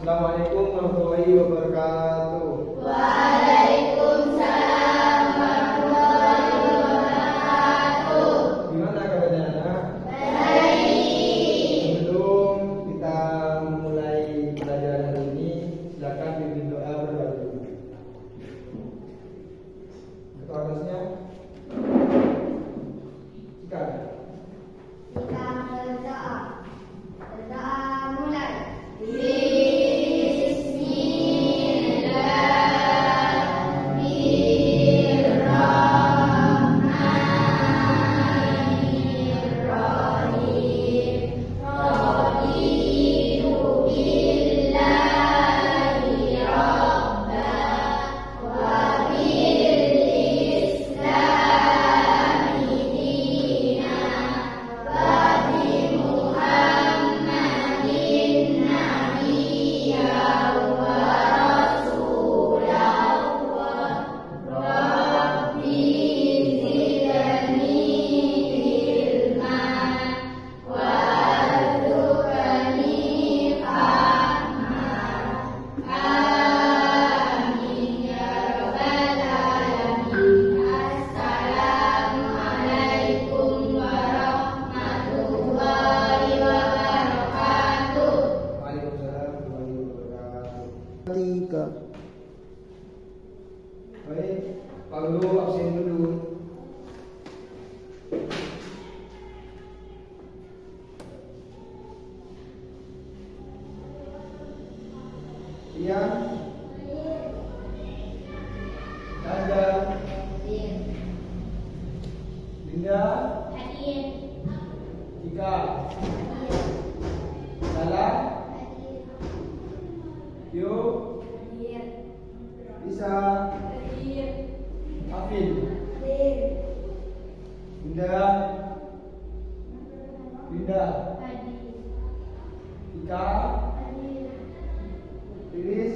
Assalamualaikum warahmatullahi wabarakatuh. Waalaikumsalam warahmatullahi wabarakatuh. Gimana kabarnya anak? Baik. Sebelum kita memulai pelajaran hari ini, silakan pimpin doa berdoa dulu. Ketua kelasnya? Silakan. Kita berdoa. Berdoa mulai. Baik, Pak Guru absen dulu. Iya. Ada. Linda. Ika. Salah. Yuk. Bisa. Afin. Linda. Ika. Lilis.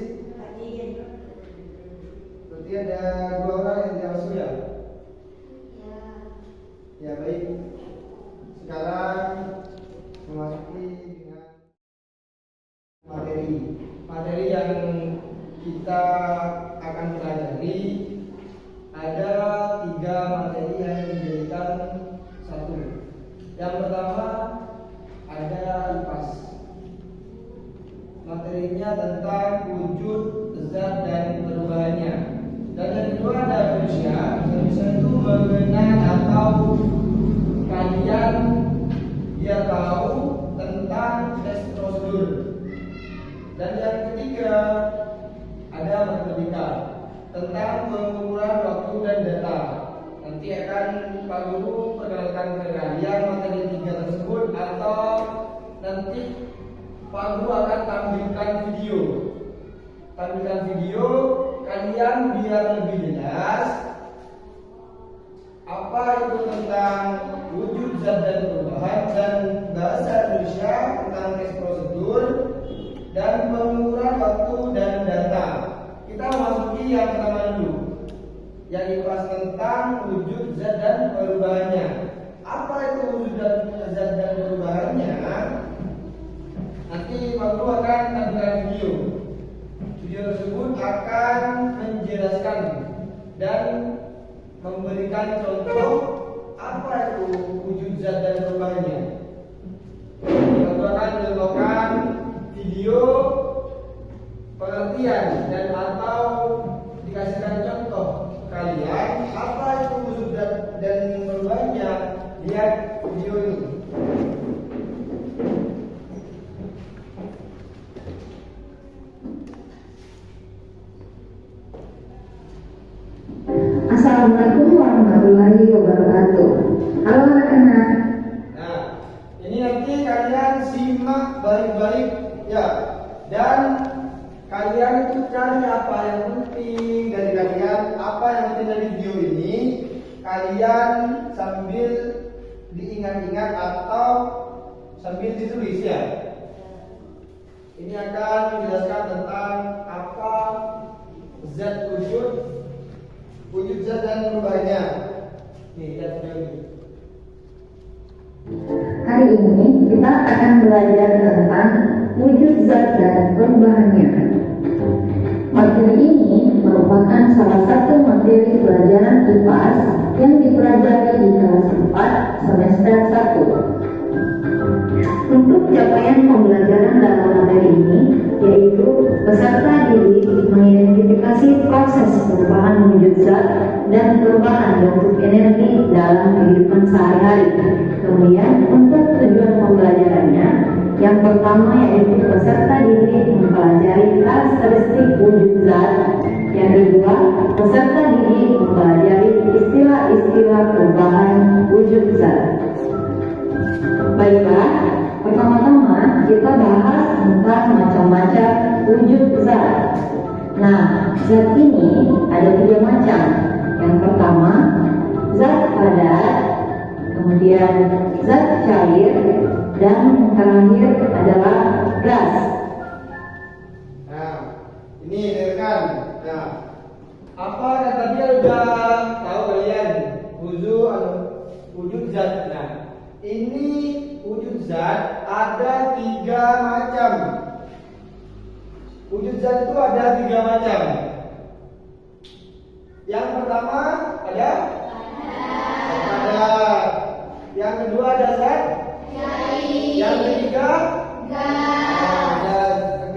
Berarti ada 2 orang yang tidak masuk ya? Ya baik. Sekarang memasuki dengan materi yang kita akan pelajari. Ada 3 materi yang dijadikan satu. Yang pertama ada IPAS. Materinya tentang wujud, zat dan perubahannya. Dan yang kedua ada Indonesia. Indonesia itu mengenal atau kalian biar tahu tentang tes prosedur. Dan yang ketiga ada matematika tentang pengukuran waktu dan data. Nanti akan Pak Guru perkenalkan ke kalian materi 3 tersebut, atau nanti Pak Guru akan tampilkan video. Kalian biar lebih jelas apa itu tentang wujud, zat dan perubahan, dan bahasa Indonesia tentang tes prosedur dan pengukuran waktu dan data. Kita masuki yang pertama dulu, yang dibahas tentang wujud, zat dan perubahannya. Apa itu wujud, zat dan perubahannya? Nanti Pak Guru akan tampilkan video. Video tersebut akan menjelaskan dan memberikan contoh apa itu wujud, zat dan perubahannya. Pak Guru akan mencontohkan video pengertian dan atau dikasihkan contoh kalian apa itu wujud dan perubahannya. Lihat video ini. Assalamualaikum warahmatullahi wabarakatuh. Halo anak-anak. Nah, ini nanti kalian simak baik-baik ya. Dan kalian itu cari apa yang penting dari kalian, apa yang penting dari video ini. Kalian sambil diingat-ingat atau sambil ditulis ya. Ini akan menjelaskan tentang apa zat wujud zat dan perubahannya. Nih, lihat video ini. Hari ini kita akan belajar tentang wujud zat dan perubahannya. Materi ini merupakan salah satu materi pelajaran IPAS yang dipelajari di kelas 4 semester 1. Untuk capaian pembelajaran dalam materi ini, yaitu peserta didik mengidentifikasi proses perubahan wujud zat dan perubahan bentuk energi dalam kehidupan sehari-hari. Kemudian untuk tujuan pembelajarannya, yang pertama yaitu peserta didik mempelajari karakteristik wujud zat. Yang kedua, peserta didik mempelajari istilah-istilah perubahan wujud zat. Baiklah, pertama-tama kita bahas tentang macam-macam wujud zat. Nah, zat ini ada 3 macam. Yang pertama, zat padat, kemudian zat cair, dan yang terakhir adalah gas. Nah, ini dengarkan. Nah, apa kata dia udah tahu kalian wujud zat. Nah, ini wujud zat ada 3 macam. Wujud zat itu ada 3 macam. Yang pertama ada padat. Yang kedua ada zat cair. Yang ketiga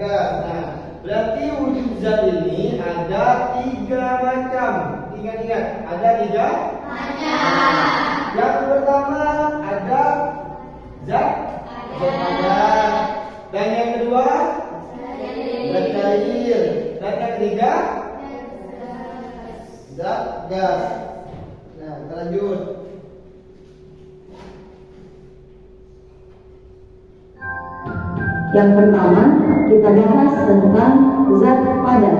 gas. Nah, berarti wujud zat ini ada 3 macam. Ingat-ingat, ada 3 macam. Yang pertama ada zat padat. Dan yang kedua zat cair. Dan yang ketiga zat gas. Nah, kita lanjut. Yang pertama, kita bahas tentang zat padat.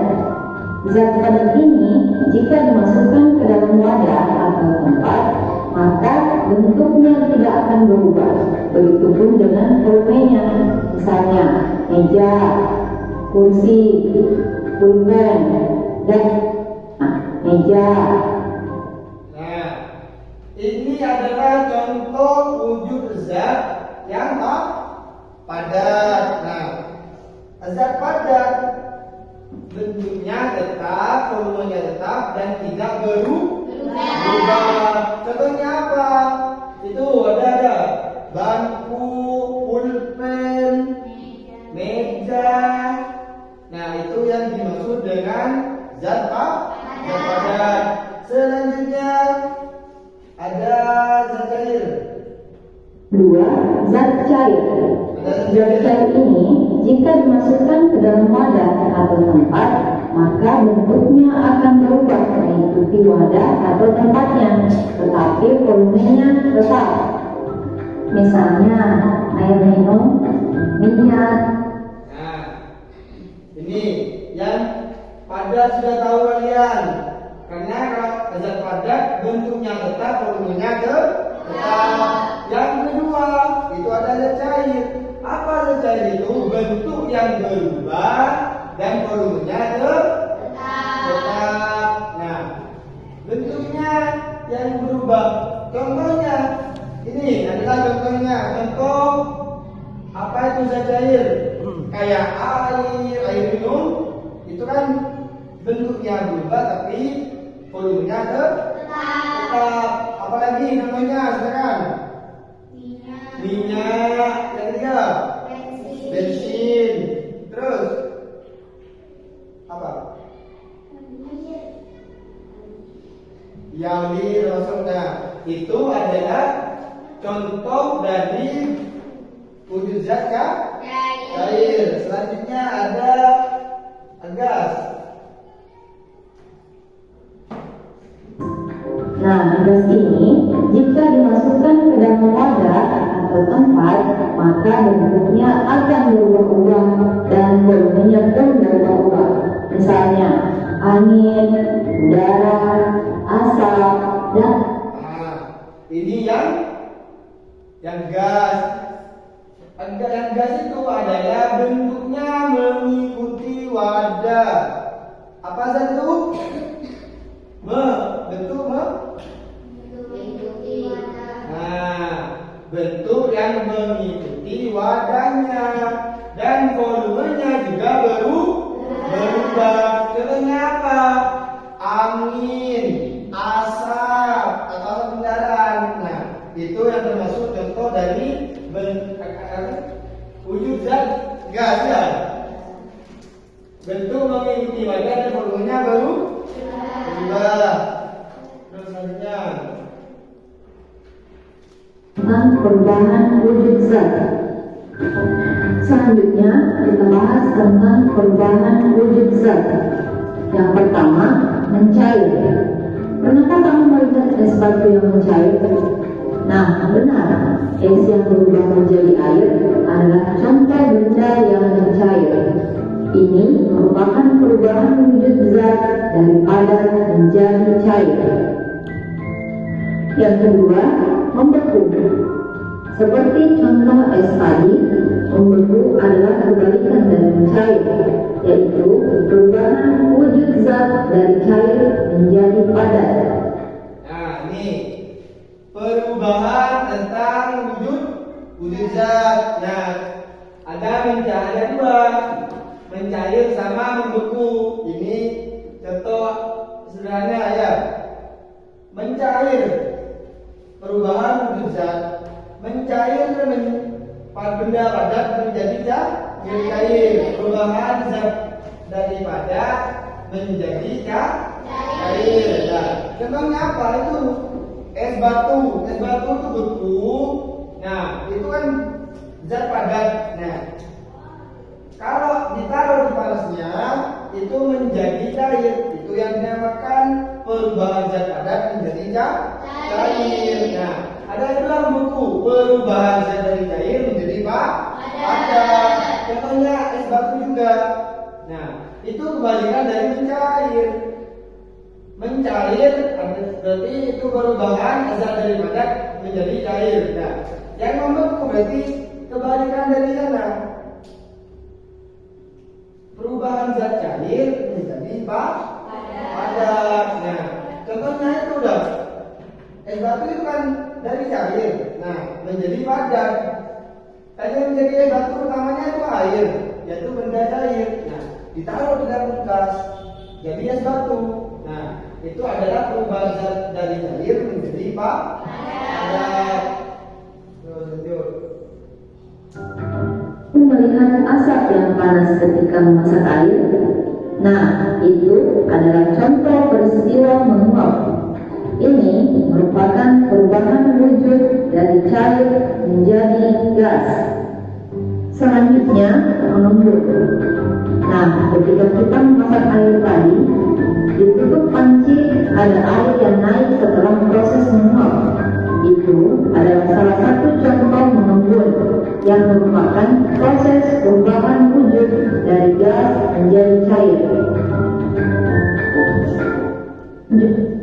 Zat padat ini jika dimasukkan ke dalam wadah atau tempat, maka bentuknya tidak akan berubah. Begitupun dengan volumenya. Misalnya, meja, kursi, pulpen, dan meja. Nah, ini adalah contoh wujud zat yang padat. Nah, zat padat bentuknya tetap, volumenya tetap, dan tidak berubah. Contohnya apa? Itu ada bangku, pulpen, meja. Nah, itu yang dimaksud dengan zat padat. Selanjutnya ada zat cair. 2. Zat cair. Zat cair ini jika dimasukkan ke dalam wadah atau tempat, maka bentuknya akan berubah mengikuti wadah atau tempatnya, tetapi volumenya tetap. Misalnya air minum, minyak. Nah, ini yang padat sudah tahu kalian. Karena kalau zat padat bentuknya tetap, volumenya tetap. Yang kedua itu ada zat cair. Apa zat cair itu? Bentuk yang berubah dan volumenya tetap. Nah, bentuknya yang berubah. Contohnya ini adalah contohnya. Contoh apa itu zat cair? Kayak air minum itu kan bentuknya berubah tapi volumenya tetap. Apalagi contohnya sekarang minyak. Yang ketiga bensin. Terus apa? Oli, soda. Itu adalah contoh dari wujud zat cair. Selanjutnya ada gas. Nah, gas ini jika dimasukkan ke dalam wadah atau tempat, maka bentuknya akan berubah-ubah dan volumenya pun berubah-ubah. Misalnya angin, udara, asap, dan ini yang gas. Yang gas itu adalah bentuknya mengikuti wadah. Apa zat itu? Bentuk mengikuti wadah. Nah, bentuk yang mengikuti wadahnya. dan volumenya juga berubah. Contohnya apa? Angin, asap, atau kendaraan. Nah, itu yang termasuk contoh dari wujud zat gas ya. Bentuk mengikuti wajah dan volumenya berubah. Terus selanjutnya tentang perubahan wujud zat. Selanjutnya kita bahas tentang perubahan wujud zat. Yang pertama, mencair. Pernahkah kamu melihat es batu yang mencair? Nah, benar. Es yang berubah menjadi air adalah contoh benda yang mencair. Ini merupakan perubahan wujud zat dari padat menjadi cair. Yang kedua, membeku. Seperti contoh es tadi, membeku adalah kebalikan dari mencair, yaitu perubahan wujud zat dari cair menjadi padat. Nah, ini perubahan tentang wujud zat. Nah, ada dua, mencair sama membeku. Ini contoh sederhana ya. Mencair, perubahan wujud zat. Mencair benda padat menjadi cair. Perubahan zat dari padat menjadi cair. Nah, contohnya apa itu? Es batu. Es batu itu beku. Nah, itu kan zat padat. Nah, kalau ditaruh di panasnya itu menjadi cair. Itu yang dinamakan perubahan zat padat menjadi cair. Nah, ada dua membeku, perubahan zat dari cair menjadi padat. Contohnya es batu juga. Nah, itu kebalikan dari mencair. Mencair berarti itu perubahan zat dari padat menjadi cair. Nah, yang membeku berarti kebalikan dari sana. Perubahan zat cair menjadi padat. Nah, contohnya itu udah es batu itu kan dari cair, nah menjadi padat. Tadi menjadi es batu pertamanya itu air, yaitu benda cair. Nah, ditaruh di dalam kulkas, jadi es batu. Nah, itu adalah perubahan zat dari cair menjadi padat. Terus lanjut. Melihat asap yang panas ketika memasak air. Nah, itu adalah contoh peristiwa menguap. Ini merupakan perubahan wujud dari cair menjadi gas. Selanjutnya, menembur. Nah, ketika kita memasak air tadi, di tutup panci ada air yang naik setelah proses menguap. Itu adalah salah satu contoh menembur yang merupakan proses perubahan wujud dari gas menjadi cair.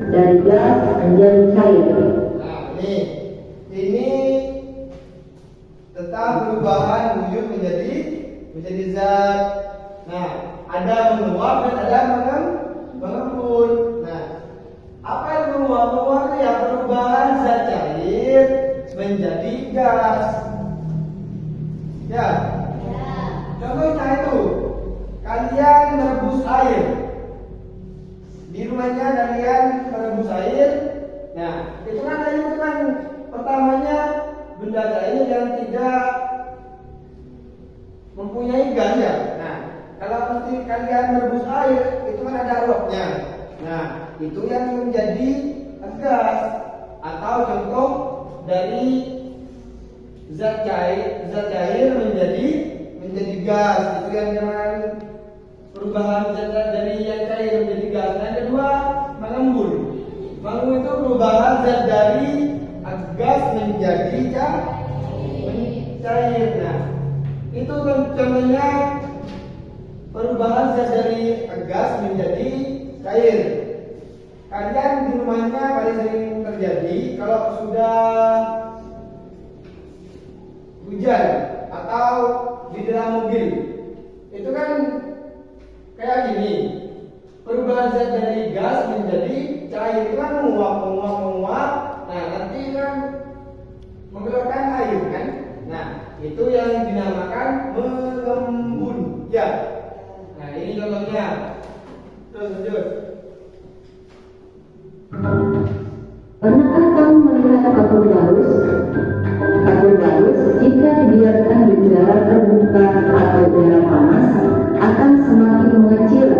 Dari gas menjadi cair. Nah, ini tentang perubahan wujud menjadi zat. Nah, ada menguap dan ada mengembun. Nah, apa yang menguap? Menguap itu ya perubahan zat cair menjadi gas. Ya. Contohnya itu, kalian merebus air. Di rumahnya kalian merebus air. Nah, itu kan air itu kan pertamanya benda cair yang tidak mempunyai gas ya. Nah, kalau nanti kalian merebus air, itu kan ada uapnya. Nah, itu yang menjadi gas atau contoh dari zat cair menjadi gas. Itu yang namanya perubahan zat dari yang cair menjadi gas. Yang kedua, mengembun. Mengembun itu perubahan zat dari gas menjadi cair. Nah, itu contohnya perubahan zat dari gas menjadi cair. Kalian di rumahnya paling sering terjadi kalau sudah hujan atau di dalam mobil. Itu kan kayak gini. Perubahan zat dari gas menjadi cair itu kan menguap. Nah, nanti kan mengeluarkan air kan. Nah, itu yang dinamakan mengembun. Ya. Nah, ini contohnya. Terus lanjut. Pernahkah kamu melihat kapal barus? Kapal barus jika dibiarkan di udara terbuka atau udara panas akan semakin mengecil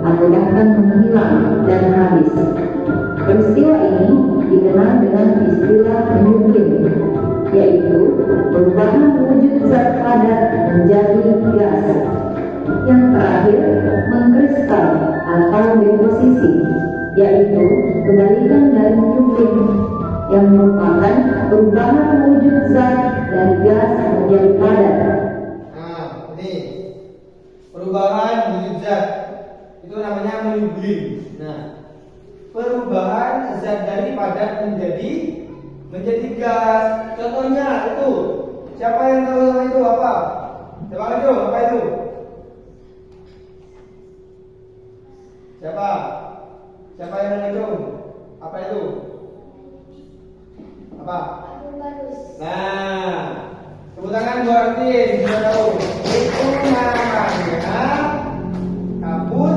atau bahkan menghilang dan habis. Peristiwa ini dikenal dengan istilah menyublim, yaitu perubahan wujud zat padat menjadi gas. Yang terakhir, mengkristal atau deposisi, yaitu kebalikan dari menyublim, yang merupakan perubahan wujud zat dari gas menjadi padat. Nah, ini perubahan wujud zat itu namanya menyublim. Nah, perubahan zat dari padat menjadi gas. Contohnya itu, siapa yang tahu nama itu apa? Coba itu, apa itu? Siapa? Siapa yang menghitung? Apa itu? Apa? Kapur barus. Nah, tepuk tangan buat Artin, sudah tahu. Itu namanya kapur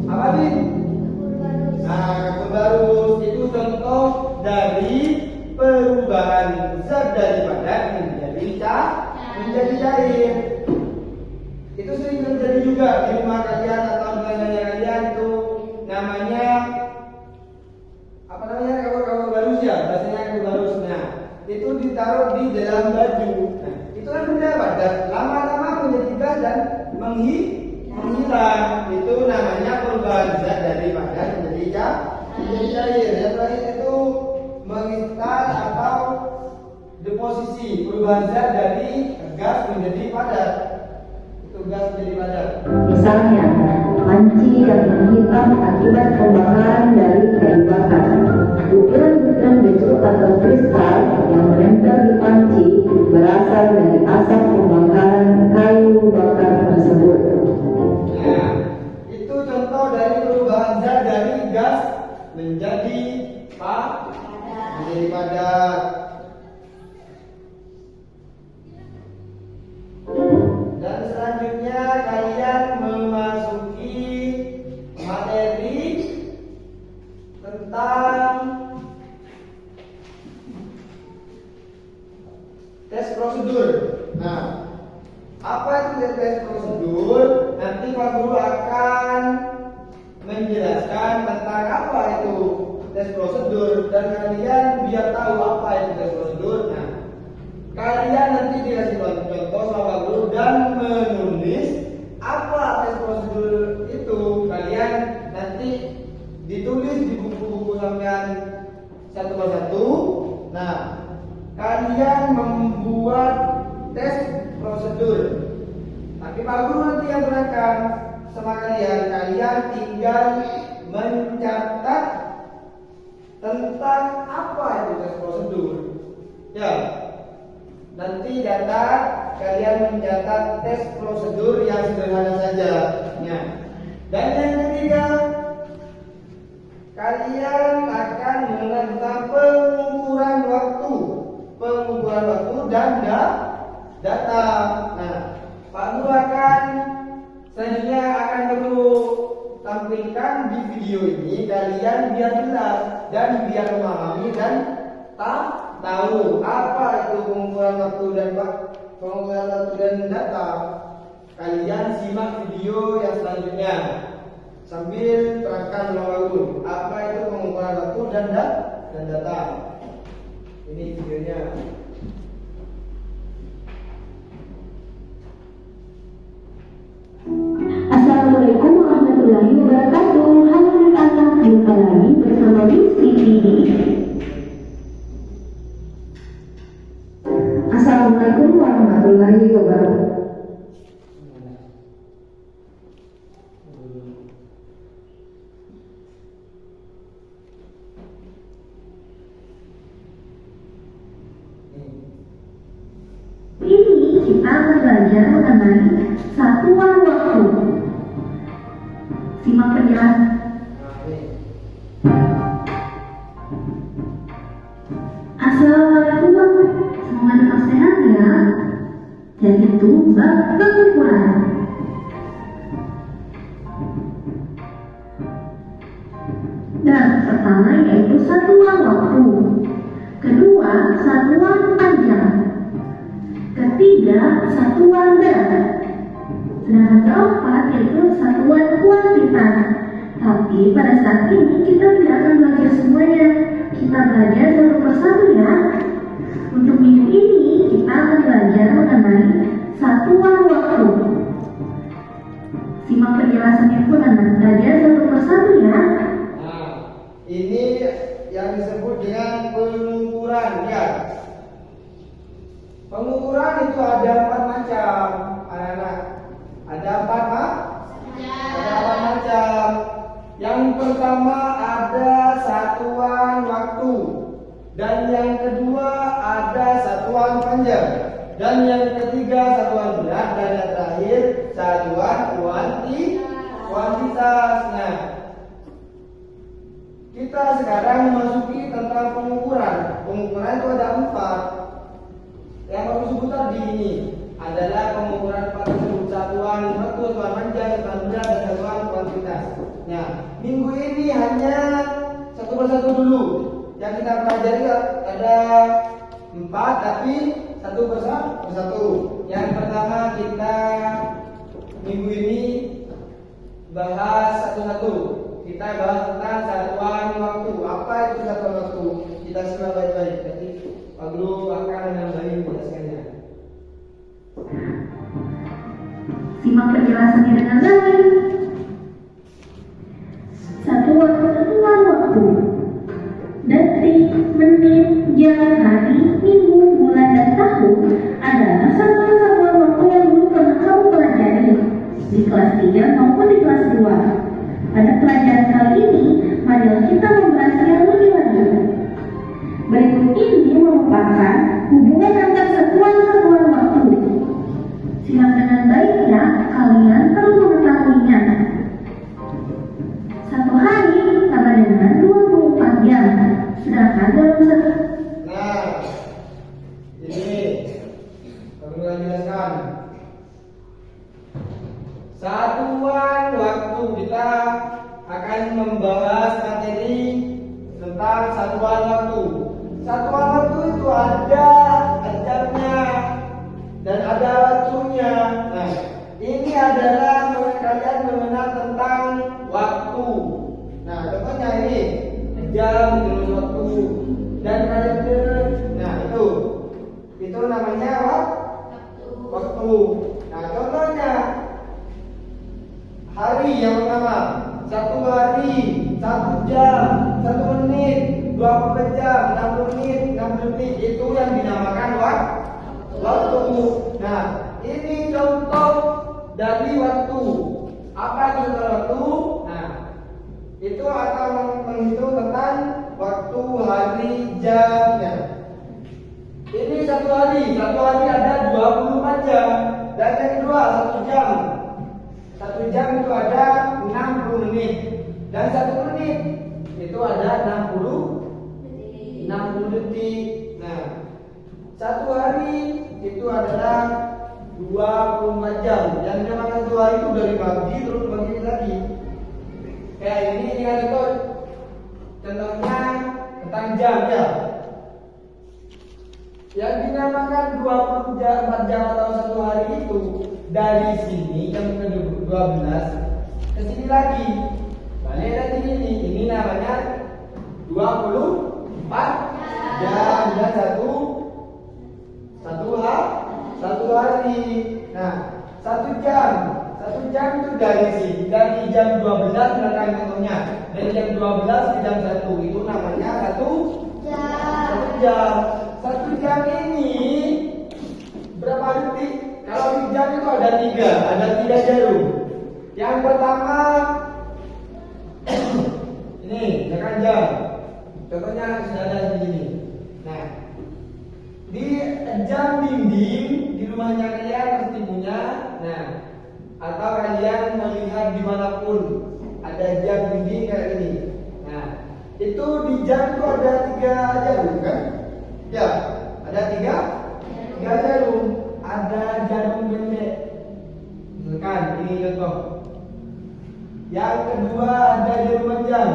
apa sih? Kapur barus. Nah, kapur barus itu contoh dari perubahan zat dari padat menjadi cair. Itu sering terjadi juga di rumah kalian atau di negaranya kalian, itu namanya apa namanya, kapur barus ya, bahasanya kapur barus. Nah, itu ditaruh di dalam baju. Nah, itu kan benda padat, lama-lama menjadi gas dan menghilang. Itu namanya perubahan zat dari padat menjadi cair. Yang terakhir itu menginstal atau deposisi, perubahan zat dari gas menjadi padat. Itu gas menjadi padat. Misalnya, panci yang menghitam akibat pembakaran dari kayu bakar. Butiran-butiran becu atau kristal yang menempel di panci berasal dari asap pembakaran kayu bakar tersebut. Nah, itu contoh dari perubahan zat dari gas menjadi padat. Dan selanjutnya kalian memasuki materi tentang tes prosedur. Nah, apa itu tes prosedur? Nanti Pak Guru akan menjelaskan tentang apa itu tes prosedur, dan kalian biar tahu apa itu tes prosedur. Nah, kalian nanti dikasih contoh sama Pak Guru dan menulis apa tes prosedur itu. Kalian nanti ditulis di buku-buku sampean satu persatu. Nah, kalian membuat tes prosedur. Tapi Pak Guru nanti yang terangkan sama kalian. Kalian tinggal mencatat tentang apa itu tes prosedur. Ya. Nanti kalian mencatat tes prosedur yang sederhana saja. Ya. Dan yang ketiga, kalian akan mengenal tentang pengukuran waktu dan data. Nah, Pak Guru akan selanjutnya akan tampilkan di video ini, kalian biar jelas dan biar memahami dan tahu apa itu pengukuran waktu dan data. Kalian simak video yang selanjutnya sambil terangkan Pak apa itu pengukuran waktu dan data. Ini videonya. Assalamualaikum warahmatullahi wabarakatuh. Halo anak-anak, jumpa lagi bersama Miss Titi. Assalamualaikum warahmatullahi wabarakatuh. Ini kita akan belajar mengenai satuan waktu. Simak penjelasan. Assalamualaikum, semoga tetap sehat ya. yaitu bab pengukuran. Dan pertama yaitu satuan waktu, kedua satuan panjang, ketiga satuan berat, sedangkan keempat yaitu satuan kuantitas. Tapi pada saat ini kita tidak akan belajar semuanya, kita belajar satu persatu ya. Untuk minggu ini kita akan belajar mengenai satuan waktu. Simak penjelasannya pun anak belajar satu persatu ya. Nah, ini yang disebut dengan pengukuran ya. Pengukuran itu ada 4 macam, anak-anak. Ada 4 macam. Yang pertama ada satuan waktu, dan yang kedua ada satuan panjang, dan yang ketiga satuan berat, dan yang terakhir satuan kuantitas. Nah, kita sekarang memasuki tentang pengukuran. Pengukuran itu ada 4. Yang aku sebut tadi ini adalah pengukuran pada satuan waktu, satuan panjang, satuan berat, dan satuan kuantitas. Nah, minggu ini hanya satu persatu dulu. Yang kita pelajari ada 4, tapi satu persatu. Yang pertama kita minggu ini bahas satu-satu. Kita bahas tentang satuan waktu. Apa itu satuan waktu? Kita simak baik-baik. Jadi Pak Guru akan menambahi menjelaskannya. Simak penjelasannya dengan baik. Satuan waktu: detik, menit, jam, hari, minggu, bulan, dan tahun adalah satuan waktu yang dulu pernah kamu pelajari di kelas 3 maupun di kelas 2. Pada pelajaran kali ini, marilah kita membahasnya lebih lanjut. Berikut ini merupakan hubungan antar satuan waktu. Simak dengan baik ya, kalian perlu mengetahuinya. Satu hari sama dengan 24 jam. Sedangkan dalam satu... Nah, ini perlu jelaskan. Satuan waktu, kita akan membahas materi tentang satuan waktu. Satuan waktu itu ada jamnya dan ada waktunya. Nah, ini adalah kalian mengenal tentang waktu. Nah, contohnya ini jam, terus waktu, dan ada. Nah, itu namanya waktu. Nah, contohnya hari yang pertama, 1 hari, 1 jam, 1 menit, 24 jam, 60 menit, 60 menit, itu yang dinamakan waktu. Nah, ini contoh dari waktu. Apa itu contoh waktu? Nah, itu akan menghitung tentang waktu, hari, jamnya. Ini 1 hari ada 24 jam, dan yang kedua 1 jam. 1 jam itu ada 60 menit, dan 1 menit itu ada 60 detik. Nah, 1 hari itu adalah 24 jam. Yang dinamakan 1 hari itu dari pagi terus pagi lagi. Kayak ini kan itu contohnya tentang jam ya. Yang dinamakan 24 jam atau 1 hari itu dari sini jam ke-12 ke sini lagi. Balik lagi ini namanya 24 jam dan satu hari. Nah, 1 jam itu dari sini, dari jam 12 belakang contohnya, dari jam 12 ke jam 1 itu namanya 1 jam. 1 jam ini berapa detik? Kalau di jam itu ada 3 jarum. Yang pertama ini misalkan jam. Contohnya sudah ada di sini. Nah, di jam dinding di rumahnya kalian pasti punya. Nah, atau kalian melihat dimanapun ada jam dinding kayak ini. Nah, itu di jam itu ada 3 jarum kan? Ya, ada 3 jarum. Ada contoh. Yang kedua ada jarum panjang.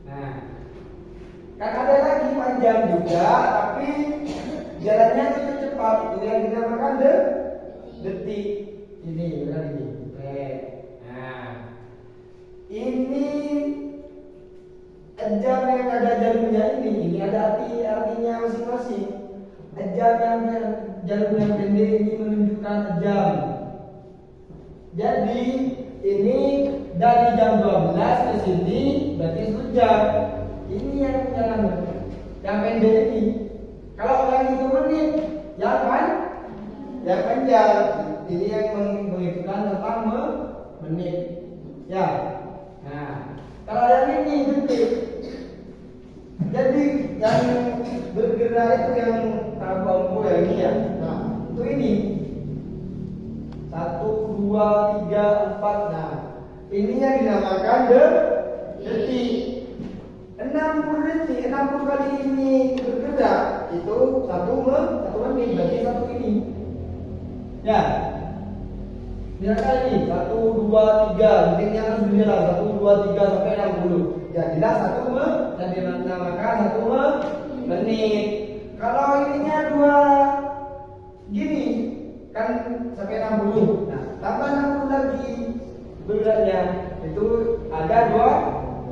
Nah, kan ada lagi panjang juga, tapi jalannya itu cepat. Itu yang dinamakan detik. Ini benar ini. Nah, ini jam yang ada jarumnya ini ada artinya masing-masing. Jam yang jarum yang pendek ini menunjukkan jam. Jadi ini dari jam 12 ke sini berarti 1 jam. Ini yang pendek ini. Kalau yang itu menit, ya kan? Yang panjang. Ini yang menghitungkan tentang menit. Ya. Nah, kalau yang ini detik. Jadi yang bergerak itu yang bambu yang ini ya. Nah, itu ini 1, 2, 3, 4. Nah, ini yang dinamakan detik. 60 detik, 60 kali ini bergerak itu 1 menit, berarti 1 ini. Ya. Misalkan ini 1, 2, 3, detiknya harus berjalan 1, 2, 3 sampai 60. Jadilah 1 menit dan dinamakan 1 menit. Kalau ininya 2 gini kan sampai 60. Nah, tambah 60 lagi bergeraknya itu ada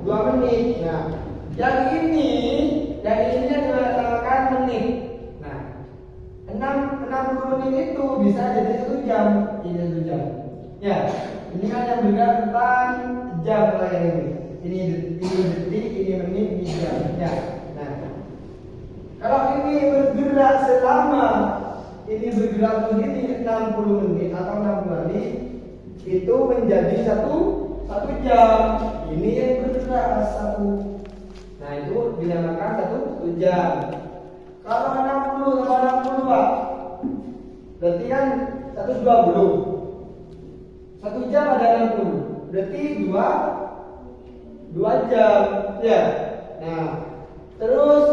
2 menit. Nah, yang ini dinamakan menit. Nah, 60 menit itu bisa jadi 1 jam. Ini 1 jam. Ya, ini kan yang bergerak tentang jam lah ini. Ini detik, ini menit, ini jam. Ya. Nah, kalau ini bergerak selama ini bergerak begini 60 menit atau 60 menit itu menjadi satu jam. Ini yang bergerak 1. Nah, itu dinamakan 1 jam. Kalau 60 tambah 60 Pak, berarti kan 120. 1 jam ada 60. Berarti 2 jam. Ya. Nah, terus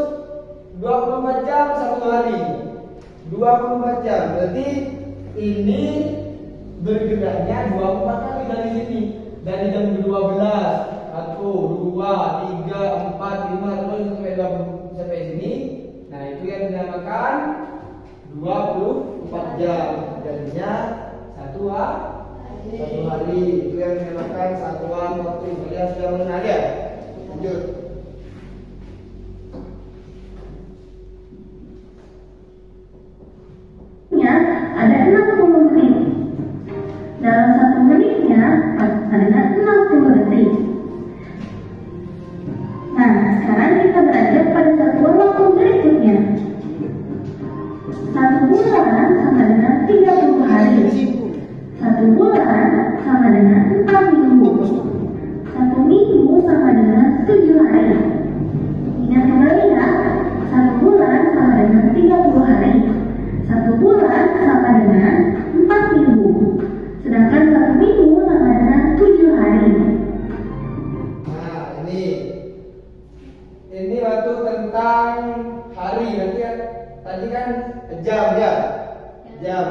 24 jam 1 hari. 24 jam. Berarti ini bergeraknya 24 kali dari sini. Dari jam 12, 1, 2, 3, 4, 5 terus sampai sini. Nah, itu yang dinamakan 24 jam. Jadinya 1 hari. Itu yang dinamakan satuan waktu. Kalian sudah mengenal ya? Lanjut. Ada 60 menit. Dalam 1 menitnya ada 60 detik. Nah, sekarang kita beranjak pada satuan waktu berikutnya. 1 bulan sama dengan 30 hari. 1 bulan sama dengan 4 minggu. 1 minggu sama dengan 7 hari. Ingat kembali ya, 1 bulan sama dengan 30 hari. 1 bulan sama dengan 4 minggu. Sedangkan 1 minggu sama dengan 7 hari. Nah, ini waktu tentang hari. Nanti tadi kan jam ya. Jam.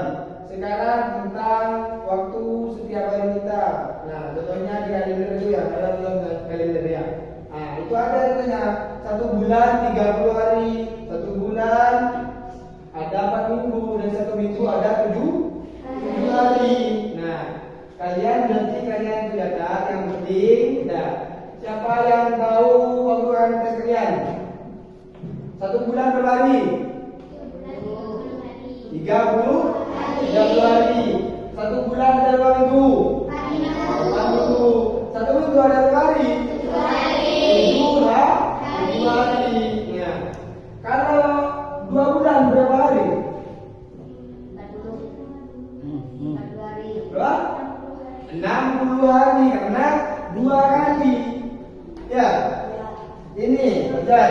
Sekarang tentang waktu setiap hari kita. Nah, contohnya di kalender itu ya, dalam kalender ya. Nah, itu ada contohnya 1 bulan 30 hari, 1 bulan ada 4 minggu dan 1 minggu ada 7 hari. Nah, kalian itu catat yang penting. Nah, siapa yang tahu waktu tes kalian? 1 bulan berapa hari? 30 hari. 1 bulan ada berapa minggu? 4 minggu. 1 minggu ada berapa hari? 7 hari. Nah, kalau 2 bulan berapa hari? 60 hari karena 2 kali. Ya. Ini belajar.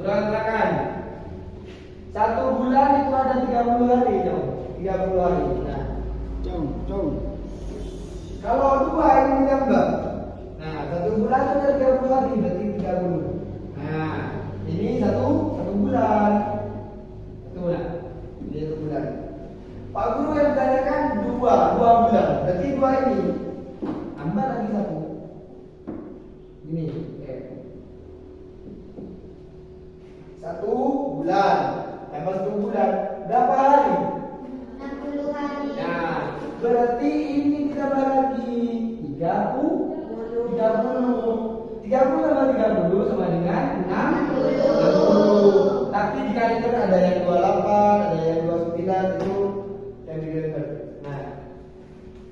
Terangkan. 1 bulan itu ada 30 hari, dong. 30 hari. Nah, kalau 2 ini tambah. Nah, 1 bulan itu ada 30 hari, berarti 30. Nah, ini satu bulan. 1 bulan. Ini 1 bulan. Pak Guru yang ditanyakan dua bulan. Berarti dua ini. Tambah lagi satu. Ini. Satu bulan. Tambah 1 bulan. Berapa hari? 60 hari. Nah, berarti ini ditambah lagi 30 tambah 30 sama dengan 60. Tapi dikalikan ada yang 28, ada yang 29 itu yang dikalikan. Nah,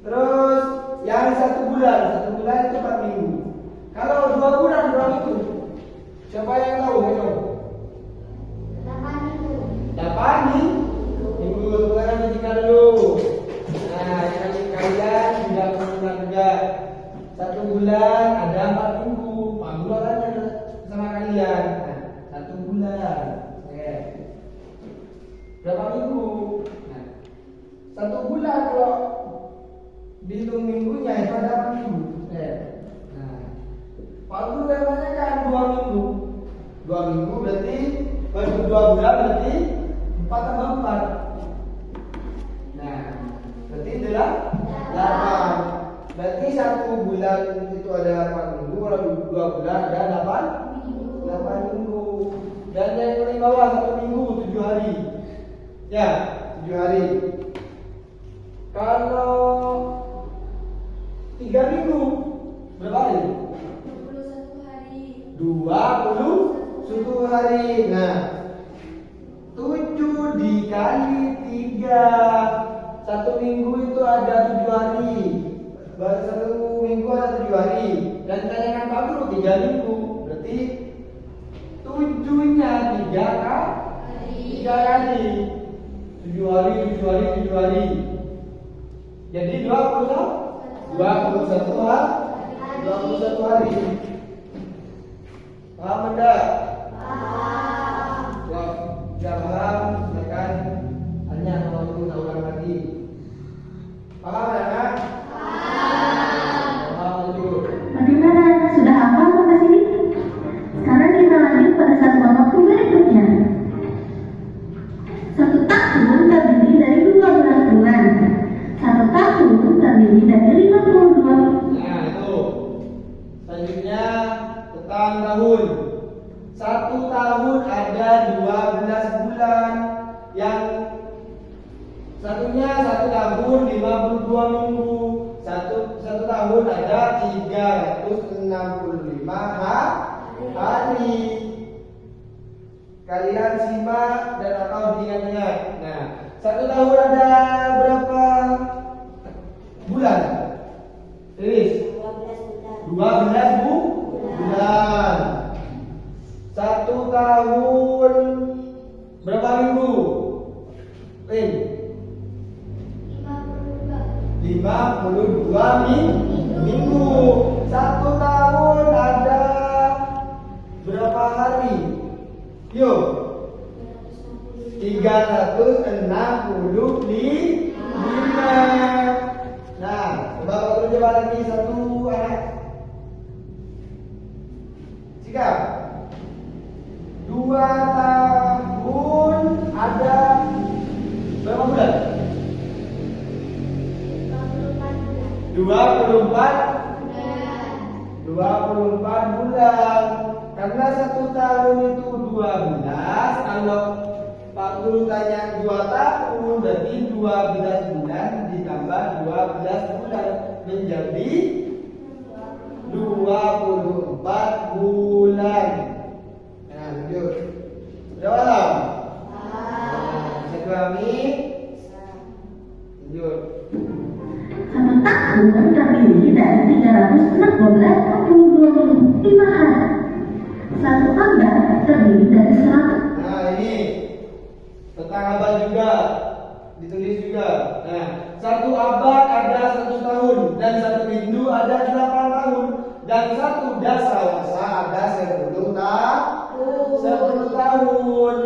terus yang 1 bulan itu 4 minggu. Kalau 2 bulan berapa minggu? Siapa yang tahu? Ayo. 8 minggu. 8 minggu. Sekarang dikalikan dulu. Nah, kalian sudah menentukan juga 1 bulan ada 4 minggu. Pak Guru tanya sama kalian. Nah, 1 bulan. Berapa minggu? Nah, 1 bulan kalau dihitung minggunya itu ada 8 minggu. Nah, Pak Guru yang tanyakan 2 minggu. 2 minggu berarti 2 bulan berarti 4 tambah 4. Nah, berarti adalah 8. Berarti 1 bulan itu ada 8 minggu. Kalau 2 bulan ada 8 minggu. Dan yang paling bawah 1 minggu 7 hari. Ya, 7 hari. Kalau 3 minggu berapa hari? 21 hari. 21 hari. Nah, 7 dikali 3. 1 minggu itu ada 7 hari. Baru 1 minggu ada 7 hari. Dan tanyakan Pak Guru 3 minggu. Berarti 7-nya 3 kali. 7 hari. Jadi 21 hari. Paham enggak? Kalau tidak paham, silakan tanya sama guru tak ulang lagi. Paham ya kan? Paham lanjut. Bagaimana? Sudah hafal sampai sini? Sekarang kita lanjut pada satu waktu berikutnya. 1 tahun terdiri dari 12 bulan. 1 tahun terdiri dari 52. Nah itu. Selanjutnya tentang tahun. 1 tahun ada 12 bulan. Yang satunya 1 tahun 52 minggu. Satu tahun ada 365 hari. Kalian simak dan atau diingat-ingat. Nah, 1 tahun ada berapa bulan? Tulis. 12 bulan. 1 tahun berapa minggu? 52 minggu. 1 tahun ada berapa hari? Yuk. 365. Nah, coba lagi 1 anak. Sikap. 2 tahun ada berapa bulan? 24 bulan. Karena 1 tahun itu 12. Kalau Pak Guru tanya 2 tahun, berarti 12 bulan ditambah 12 bulan menjadi 24 bulan. Nah, lanjut. Udah paham? Bisa dipahami? Lanjut. 1 tahun terdiri dari 365 hari. 1 abad terdiri dari 100. Nah ini tentang abad juga ditulis juga. Nah, 1 abad ada 1 tahun dan 1 Hindu ada 8 tahun dan 1 dasawasa ada 10 tahun.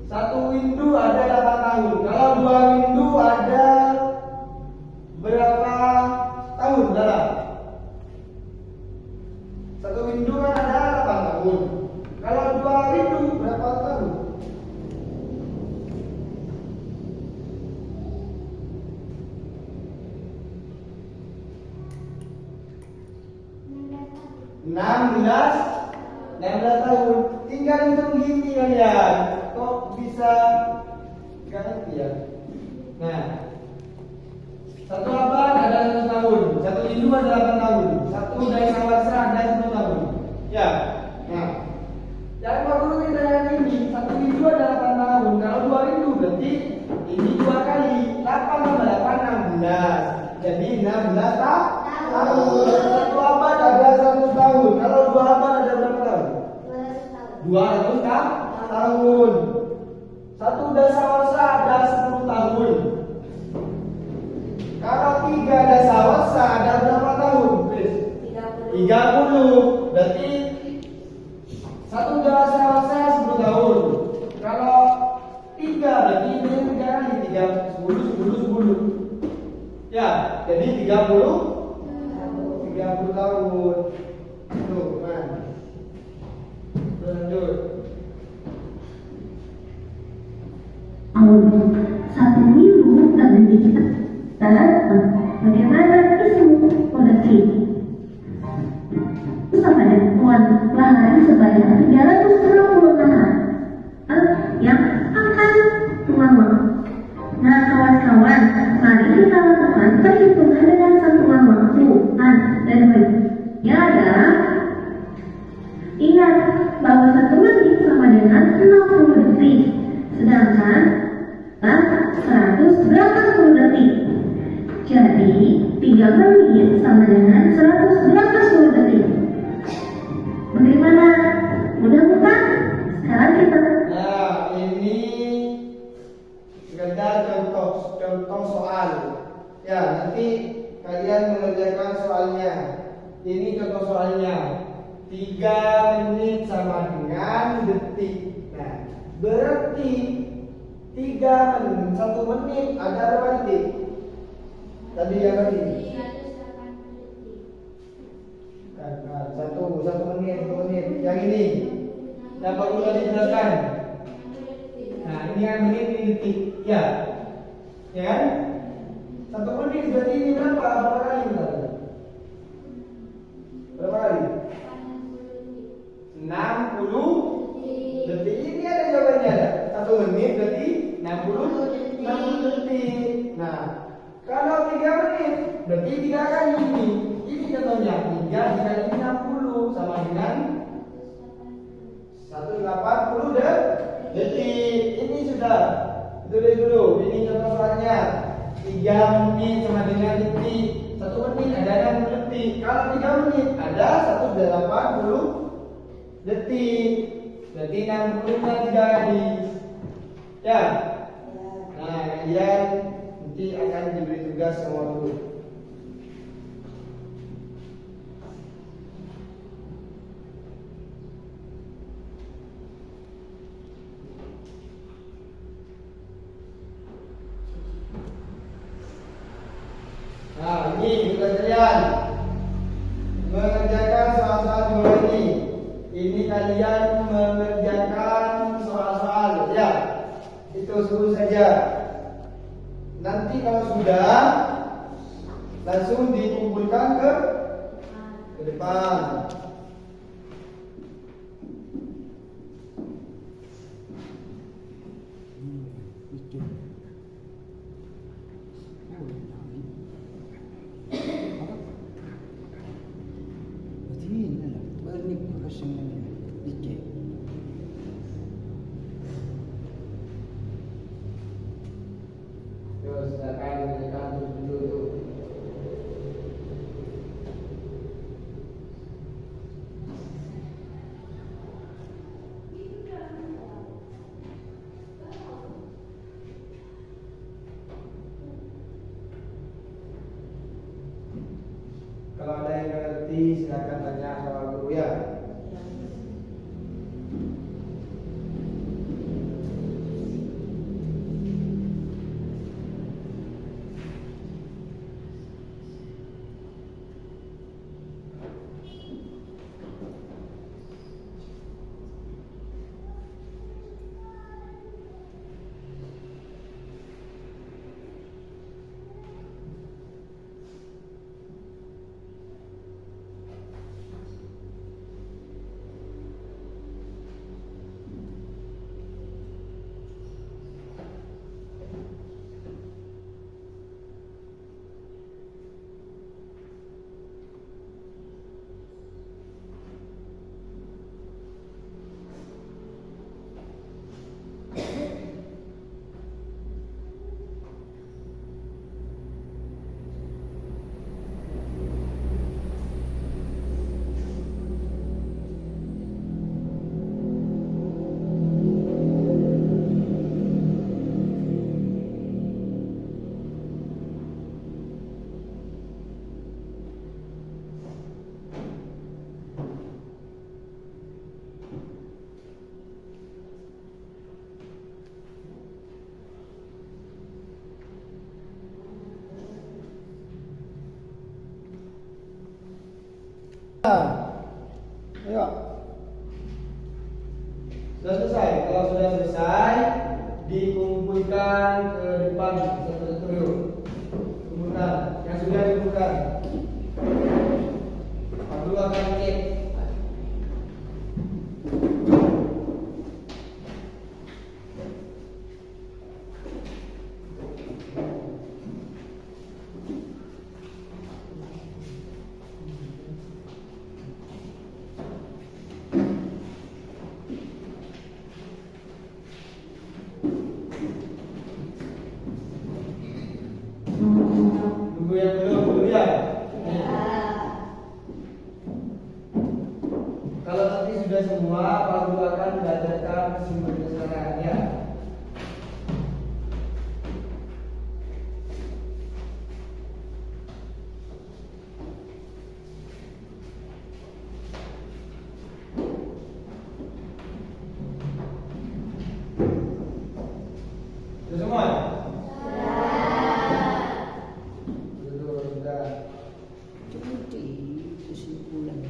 1 Hindu ada 8 tahun. Kalau 2 Hindu ada berapa tahun? Dalam 1 Hindu kan ada 8 tahun. Kalau 2 Hindu berapa tahun? 16 tahun. Tinggal hitung gini kalian. Kok bisa gak ngerti ya? Nah, satu abad ada 1 tahun, satu Hindu ada 8 tahun, satu Dasawarsa ada 10 tahun. Ya, nah, yang Pak Guru kita yang ini, satu Hindu ada 8 tahun. Kalau 2 Hindu berarti ini 2 kali 8 tambah 8 16. Jadi 16 tahun. Satu abad ada 100 tahun. Kalau 2 abad ada berapa tahun? 200 tahun. Satu Dasawarsa ada 10 tahun. Kalau 3 Dasawarsa ada berapa tahun? 30. Berarti satu Dasawarsa 10 tahun. Kalau 3 berarti ini 3 kali 3 10. Ya, jadi 30 tahun. Tuh, kan. Lanjut. Satu minggu terdiri kita bagaimana isu produksi sama dengan tuan lahan sebanyak 360 lahan yang akan tuan. Nah kawan-kawan, mari kita lakukan perhitungan dengan satuan waktu dan ya adalah ingat bahwa 1 menit sama dengan 60 detik, sedangkan 180 detik. Jadi 3 menit sama dengan 180 detik. Bagaimana? Mudah bukan? Sekarang kita Nah, ini sekedar contoh soal. Ya, nanti kalian mengerjakan soalnya. Ini contoh soalnya. 3 menit sama dengan detik. Nah, berarti 3 menit, 1 menit ada berapa detik? Tadi yang tadi. Satu menit, 1 menit. Yang ini. Yang baru tadi jelaskan. Nah, ini kan menit, ini detik. Ya. Ya kan? 1 menit berarti ini berapa? Berapa kali tadi? Berapa kali? 60 detik. Ini ada jawabannya ada. 1 menit berarti 60 detik. Nah, kalau 3 menit berarti 3 kali ini. Ini contohnya 3 dikali 60 sama dengan 180 detik. Ini sudah tulis dulu. Ini contoh soalnya. 3 menit sama dengan detik. 1 menit ada 60 detik. Kalau 3 menit ada 180 detik. Berarti 60 nya 3 kali. Ya. Nah, kalian nanti akan diberi tugas sama guru. Nah, ini tugas kalian mengerjakan soal-soal di bawah ini. Ini kalian mengerjakan soal-soal, ya. Itu suruh saja. Nanti kalau sudah langsung dikumpulkan ke depan. Terus silakan mengerjakan dulu. Kalau ada yang ngerti silakan tanya sama guru ya. Ayo. Sudah selesai. Kalau sudah selesai, dikumpulkan ke depan sekretariat. Kumpulkan. Yang sudah dikumpulkan. Lalu akan cek. Tunggu yang belum dulu ya. Kalau nanti sudah semua, Pak Guru akan mendatarkan sumber keseluruhannya. Sudah semua? Sudah. Seperti kesimpulan.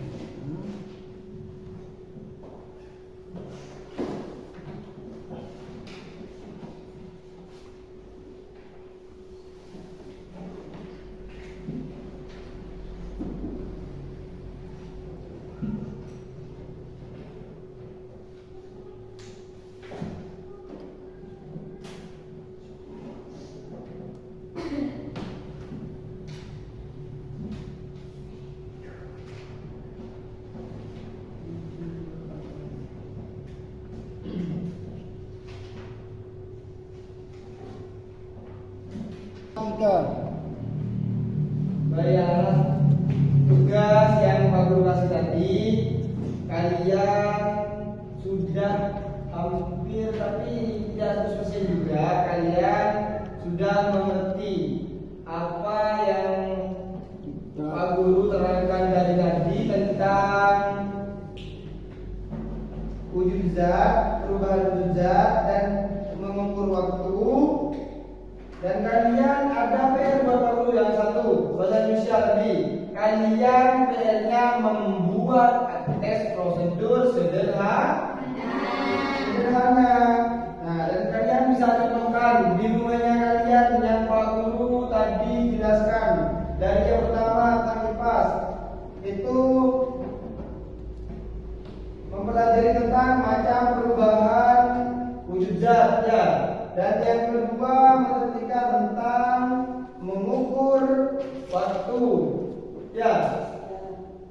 Baiklah, tugas yang Pak Guru kasih tadi, kalian sudah hampir tapi tidak 100% juga kalian sudah mengerti apa yang Pak Guru terangkan dari tadi tentang wujud zat, perubahan wujud zat dan mengukur waktu. Dan kalian ada PR buat Pak Guru yang satu, bahasa Indonesia tadi. Kalian PR-nya membuat tes prosedur sederhana. Nah, dan kalian bisa contohkan di rumahnya kalian yang Pak Guru tadi jelaskan. Dari yang pertama tentang kipas, itu mempelajari tentang macam perubahan wujud zat ya. Dan yang kedua matematika tentang mengukur waktu. Ya,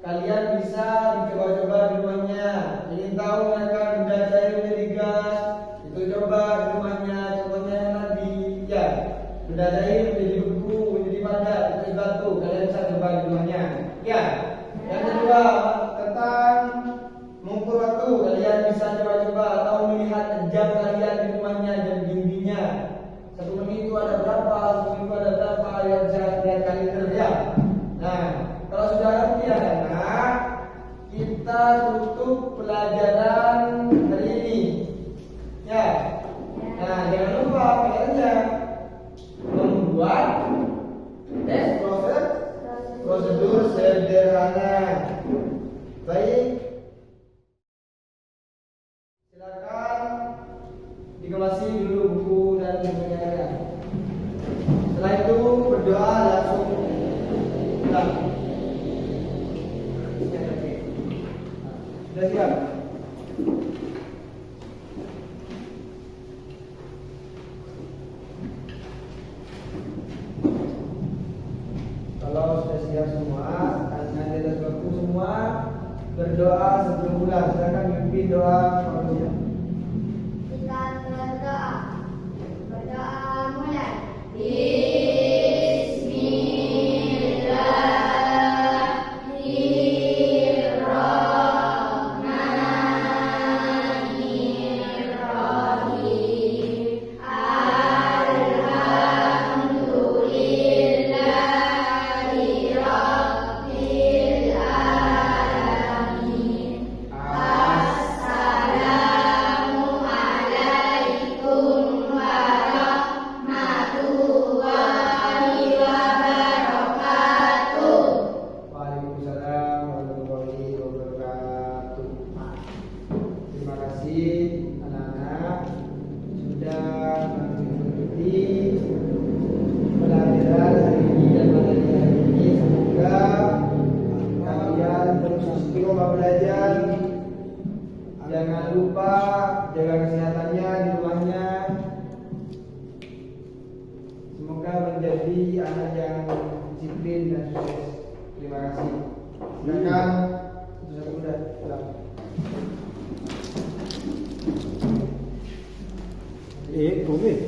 kalian bisa dicoba-coba di rumahnya. Ingin tahu mereka benda cair menjadi gas, itu coba di rumahnya. Contohnya yang tadi, ya, benda cair menjadi beku, menjadi padat, itu batu. Kalian bisa coba di rumahnya. Ya, yang kedua tentang mengukur waktu. Kalian bisa coba-coba atau melihat jam kalian di rumahnya, jam dindingnya. 1 menit itu ada berapa, 1 menit itu ada berapa, ya bisa lihat kalender ya. Nah, kalau sudah ngerti anak, kita tutup pelajaran hari ini. Ya. Nah, jangan lupa PR-nya membuat tes prosedur sederhana. Baik. Silakan dikelasi dulu buku dan bukunya kalian. Setelah itu berdoa langsung pulang. Sudah siap? Kalau sudah siap semua, tanya di atas waktu semua, berdoa sebelum pulang. Silakan pimpin doa kalau siap. Kita berdoa. Berdoa mulai. Assalamualaikum Semoga menjadi anak yang disiplin dan sukses. Terima kasih. Silakan satu-satu udah pulang. Boleh.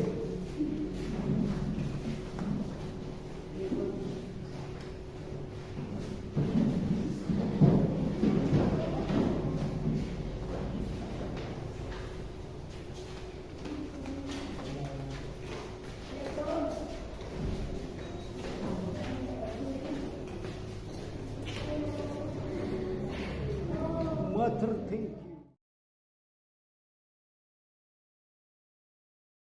Mother, thank you.